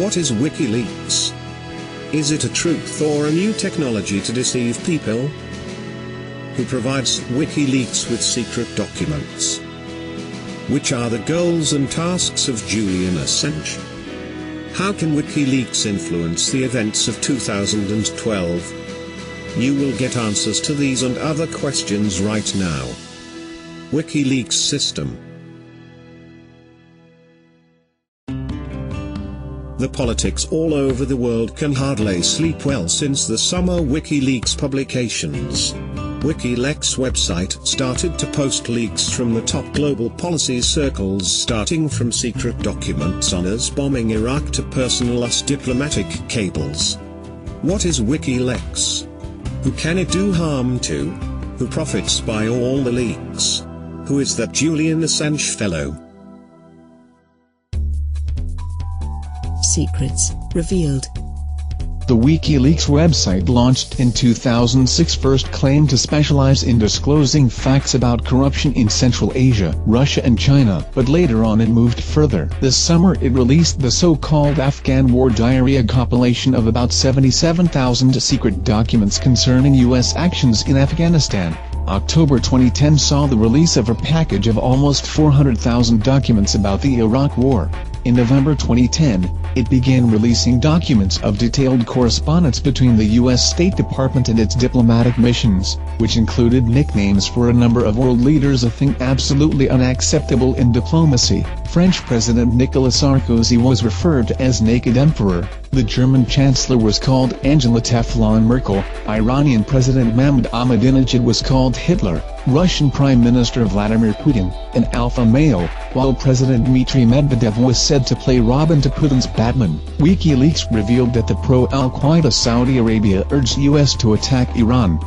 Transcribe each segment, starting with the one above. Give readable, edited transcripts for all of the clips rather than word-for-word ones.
What is WikiLeaks? Is it a truth or a new technology to deceive people? Who provides WikiLeaks with secret documents? Which are the goals and tasks of Julian Assange? How can WikiLeaks influence the events of 2012? You will get answers to these and other questions right now. WikiLeaks System. The politics all over the world can hardly sleep well since the summer WikiLeaks publications. WikiLeaks website started to post leaks from the top global policy circles, starting from secret documents on us bombing Iraq to personal diplomatic cables. What is WikiLeaks? Who can it do harm to? Who profits by all the leaks? Who is that Julian Assange fellow? Secrets revealed. The WikiLeaks website, launched in 2006, first claimed to specialize in disclosing facts about corruption in Central Asia, Russia and China, but later on it moved further. This summer it released the so-called Afghan War Diary, a compilation of about 77,000 secret documents concerning U.S. actions in Afghanistan. October 2010 saw the release of a package of almost 400,000 documents about the Iraq War. In November 2010, it began releasing documents of detailed correspondence between the U.S. State Department and its diplomatic missions, which included nicknames for a number of world leaders, a thing absolutely unacceptable in diplomacy. French President Nicolas Sarkozy was referred to as Naked Emperor, the German Chancellor was called Angela Teflon Merkel, Iranian President Mahmoud Ahmadinejad was called Hitler, Russian Prime Minister Vladimir Putin, an alpha male, while President Dmitry Medvedev was said to play Robin to Putin's Batman. WikiLeaks revealed that the pro-Al-Qaeda Saudi Arabia urged U.S. to attack Iran.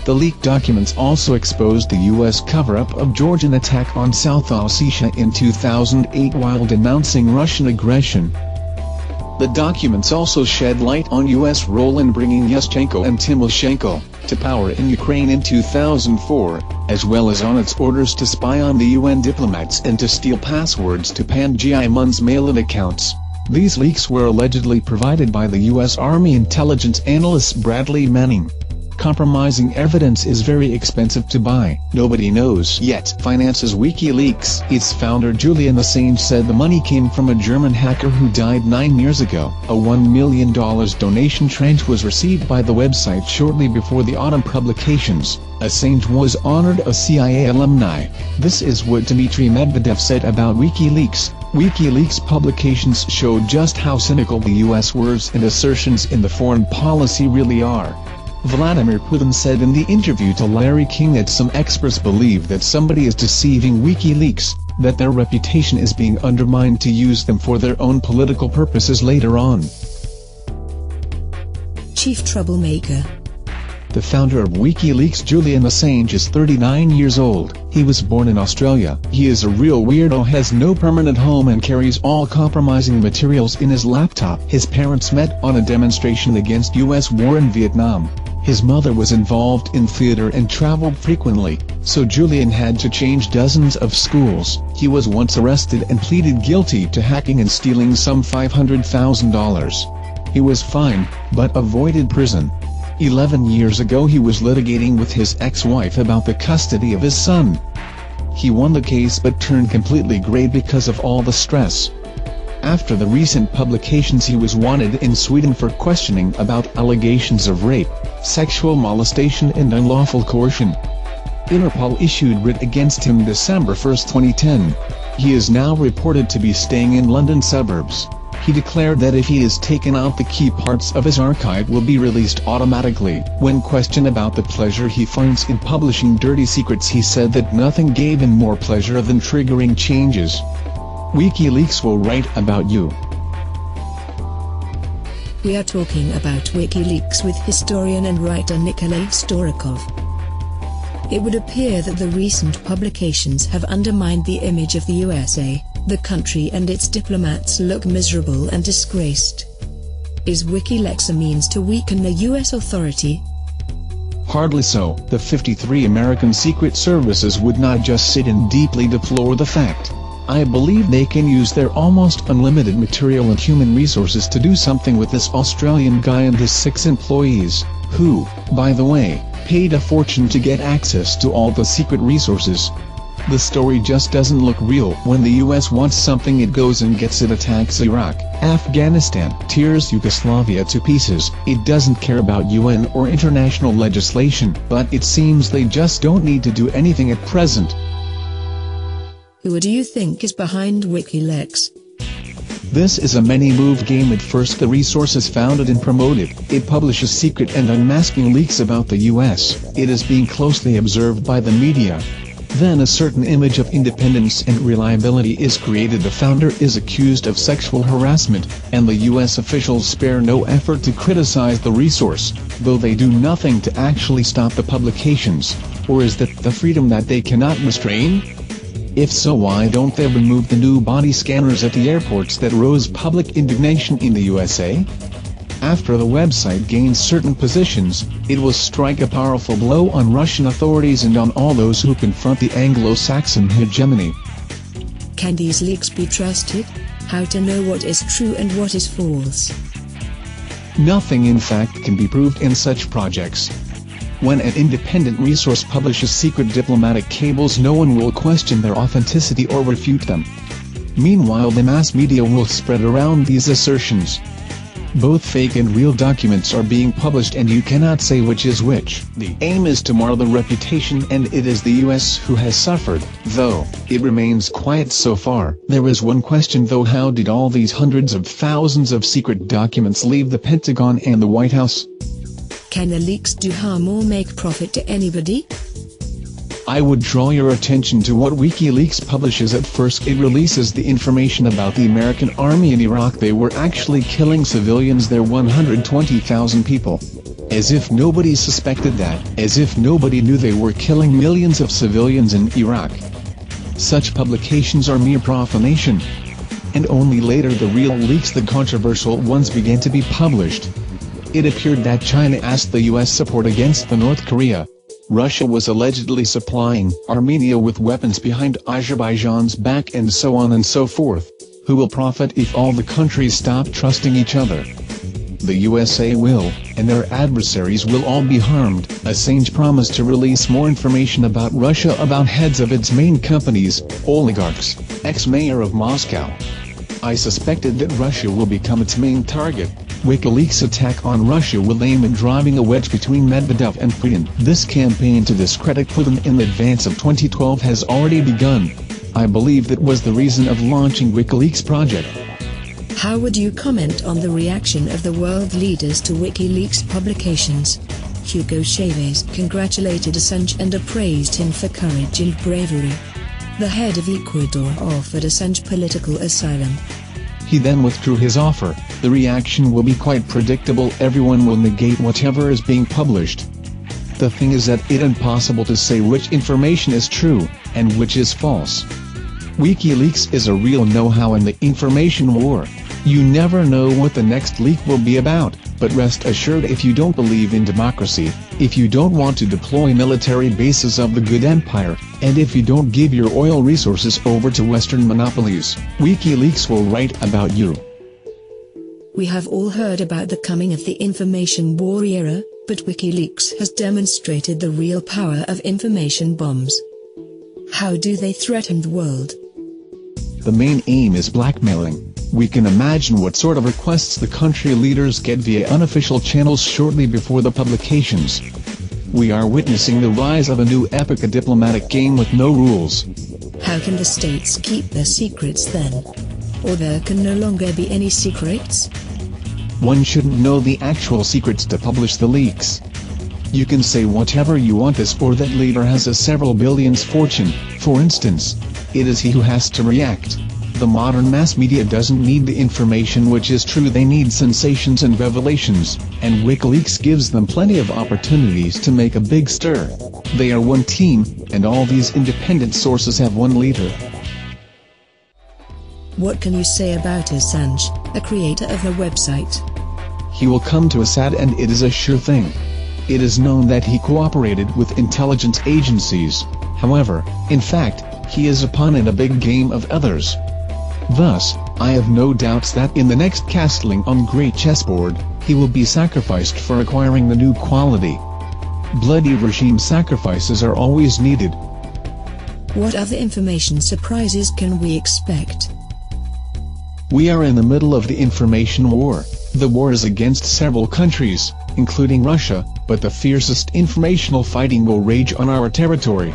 The leaked documents also exposed the U.S. cover-up of Georgian attack on South Ossetia in 2008 while denouncing Russian aggression. The documents also shed light on U.S. role in bringing Yushchenko and Timoshenko to power in Ukraine in 2004, as well as on its orders to spy on the UN diplomats and to steal passwords to Pan Gi-mun's mail-in accounts. These leaks were allegedly provided by the U.S. Army intelligence analyst Bradley Manning. Compromising evidence is very expensive to buy. Nobody knows yet finances WikiLeaks. Its founder Julian Assange said the money came from a German hacker who died 9 years ago. A $1 million donation tranche was received by the website shortly before the autumn publications. Assange was honored a CIA alumni. This is what Dmitry Medvedev said about WikiLeaks. WikiLeaks publications show just how cynical the U.S. words and assertions in the foreign policy really are. Vladimir Putin said in the interview to Larry King that some experts believe that somebody is deceiving WikiLeaks, that their reputation is being undermined to use them for their own political purposes later on. Chief troublemaker. The founder of WikiLeaks, Julian Assange, is 39 years old. He was born in Australia. He is a real weirdo, has no permanent home and carries all compromising materials in his laptop. His parents met on a demonstration against U.S. war in Vietnam. His mother was involved in theater and traveled frequently, so Julian had to change dozens of schools. He was once arrested and pleaded guilty to hacking and stealing some $500,000. He was fined, but avoided prison. 11 years ago he was litigating with his ex-wife about the custody of his son. He won the case but turned completely grey because of all the stress. After the recent publications, he was wanted in Sweden for questioning about allegations of rape, sexual molestation and unlawful coercion. Interpol issued writ against him December 1, 2010. He is now reported to be staying in London suburbs. He declared that if he is taken out, the key parts of his archive will be released automatically. When questioned about the pleasure he finds in publishing dirty secrets, he said that nothing gave him more pleasure than triggering changes. WikiLeaks will write about you. We are talking about WikiLeaks with historian and writer Nikolay Starikov. It would appear that the recent publications have undermined the image of the USA. The country and its diplomats look miserable and disgraced. Is WikiLeaks a means to weaken the US authority? Hardly so. The 53 American secret services would not just sit and deeply deplore the fact. I believe they can use their almost unlimited material and human resources to do something with this Australian guy and his 6 employees, who, by the way, paid a fortune to get access to all the secret resources. The story just doesn't look real. When the US wants something, it goes and gets it, attacks Iraq, Afghanistan, tears Yugoslavia to pieces. It doesn't care about UN or international legislation, but it seems they just don't need to do anything at present. Who do you think is behind WikiLeaks? This is a many-move game. At first the resource is founded and promoted. It publishes secret and unmasking leaks about the US. It is being closely observed by the media. Then a certain image of independence and reliability is created. The founder is accused of sexual harassment, and the US officials spare no effort to criticize the resource, though they do nothing to actually stop the publications. Or is that the freedom that they cannot restrain? If so, why don't they remove the new body scanners at the airports that rose public indignation in the USA? After the website gains certain positions, it will strike a powerful blow on Russian authorities and on all those who confront the Anglo-Saxon hegemony. Can these leaks be trusted? How to know what is true and what is false? Nothing in fact can be proved in such projects. When an independent resource publishes secret diplomatic cables, no one will question their authenticity or refute them. Meanwhile, the mass media will spread around these assertions. Both fake and real documents are being published, and you cannot say which is which. The aim is to mar the reputation, and it is the US who has suffered, though it remains quiet so far. There is one question though: how did all these hundreds of thousands of secret documents leave the Pentagon and the White House? Can the leaks do harm or make profit to anybody? I would draw your attention to what WikiLeaks publishes. At first it releases the information about the American army in Iraq. They were actually killing civilians there, 120,000 people. As if nobody suspected that, as if nobody knew they were killing millions of civilians in Iraq. Such publications are mere profanation. And only later the real leaks, the controversial ones, began to be published. It appeared that China asked the US support against the North Korea. Russia was allegedly supplying Armenia with weapons behind Azerbaijan's back, and so on and so forth. Who will profit if all the countries stop trusting each other? The USA will, and their adversaries will all be harmed. Assange promised to release more information about Russia, about heads of its main companies, oligarchs, ex-mayor of Moscow. I suspected that Russia will become its main target. WikiLeaks' attack on Russia will aim at driving a wedge between Medvedev and Putin. This campaign to discredit Putin in advance of 2012 has already begun. I believe that was the reason of launching WikiLeaks project. How would you comment on the reaction of the world leaders to WikiLeaks publications? Hugo Chavez congratulated Assange and appraised him for courage and bravery. The head of Ecuador offered Assange political asylum. He then withdrew his offer. The reaction will be quite predictable. Everyone will negate whatever is being published. The thing is that it's impossible to say which information is true, and which is false. WikiLeaks is a real know-how in the information war. You never know what the next leak will be about, but rest assured, if you don't believe in democracy, if you don't want to deploy military bases of the good empire, and if you don't give your oil resources over to Western monopolies, WikiLeaks will write about you. We have all heard about the coming of the information war era, but WikiLeaks has demonstrated the real power of information bombs. How do they threaten the world? The main aim is blackmailing. We can imagine what sort of requests the country leaders get via unofficial channels shortly before the publications. We are witnessing the rise of a new epic, a diplomatic game with no rules. How can the states keep their secrets then? Or there can no longer be any secrets? One shouldn't know the actual secrets to publish the leaks. You can say whatever you want. This or that leader has a several billions fortune, for instance. It is he who has to react. The modern mass media doesn't need the information which is true, they need sensations and revelations, and WikiLeaks gives them plenty of opportunities to make a big stir. They are one team, and all these independent sources have one leader. What can you say about Assange, the creator of the website? He will come to Assad, and it is a sure thing. It is known that he cooperated with intelligence agencies. However, in fact, he is a pawn in a big game of others. Thus, I have no doubts that in the next castling on great chessboard, he will be sacrificed for acquiring the new quality. Bloody regime sacrifices are always needed. What other information surprises can we expect? We are in the middle of the information war. The war is against several countries, including Russia, but the fiercest informational fighting will rage on our territory.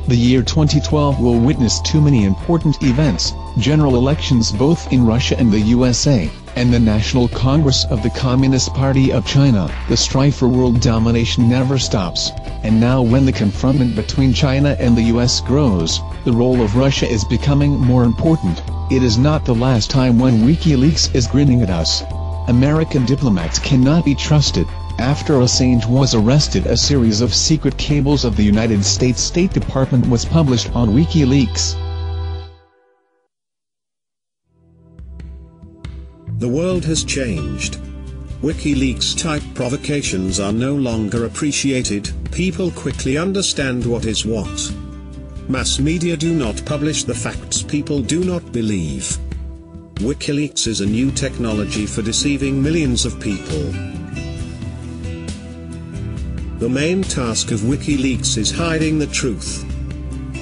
The year 2012 will witness too many important events: general elections both in Russia and the USA, and the National Congress of the Communist Party of China. The strife for world domination never stops, and now when the confrontment between China and the US grows, the role of Russia is becoming more important. It is not the last time when WikiLeaks is grinning at us. American diplomats cannot be trusted. After Assange was arrested, a series of secret cables of the United States State Department was published on WikiLeaks. The world has changed. WikiLeaks-type provocations are no longer appreciated. People quickly understand what is what. Mass media do not publish the facts people do not believe. WikiLeaks is a new technology for deceiving millions of people. The main task of WikiLeaks is hiding the truth.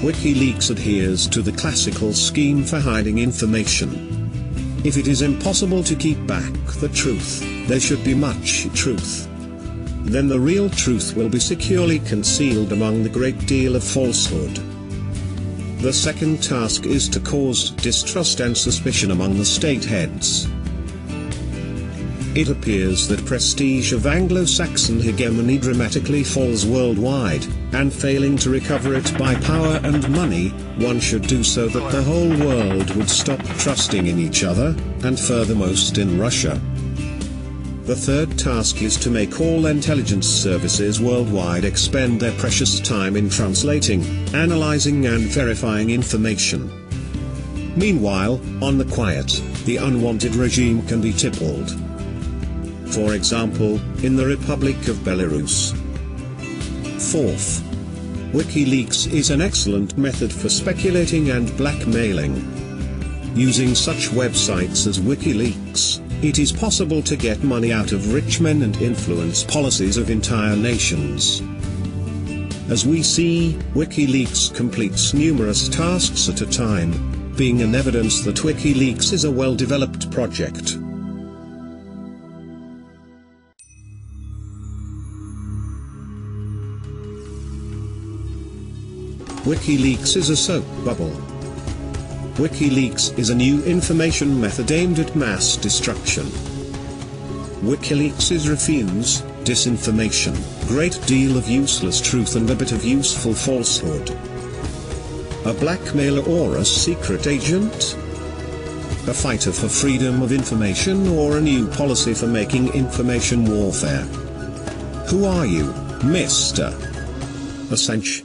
WikiLeaks adheres to the classical scheme for hiding information. If it is impossible to keep back the truth, there should be much truth. Then the real truth will be securely concealed among the great deal of falsehood. The second task is to cause distrust and suspicion among the state heads. It appears that prestige of Anglo-Saxon hegemony dramatically falls worldwide, and failing to recover it by power and money, one should do so that the whole world would stop trusting in each other, and furthermost in Russia. The third task is to make all intelligence services worldwide expend their precious time in translating, analyzing and verifying information. Meanwhile, on the quiet, the unwanted regime can be tippled. For example, in the Republic of Belarus. Fourth, WikiLeaks is an excellent method for speculating and blackmailing. Using such websites as WikiLeaks, it is possible to get money out of rich men and influence policies of entire nations. As we see, WikiLeaks completes numerous tasks at a time, being an evidence that WikiLeaks is a well-developed project. WikiLeaks is a soap bubble. WikiLeaks is a new information method aimed at mass destruction. WikiLeaks is refines disinformation, great deal of useless truth and a bit of useful falsehood. A blackmailer or a secret agent? A fighter for freedom of information or a new policy for making information warfare? Who are you, Mr. Assange?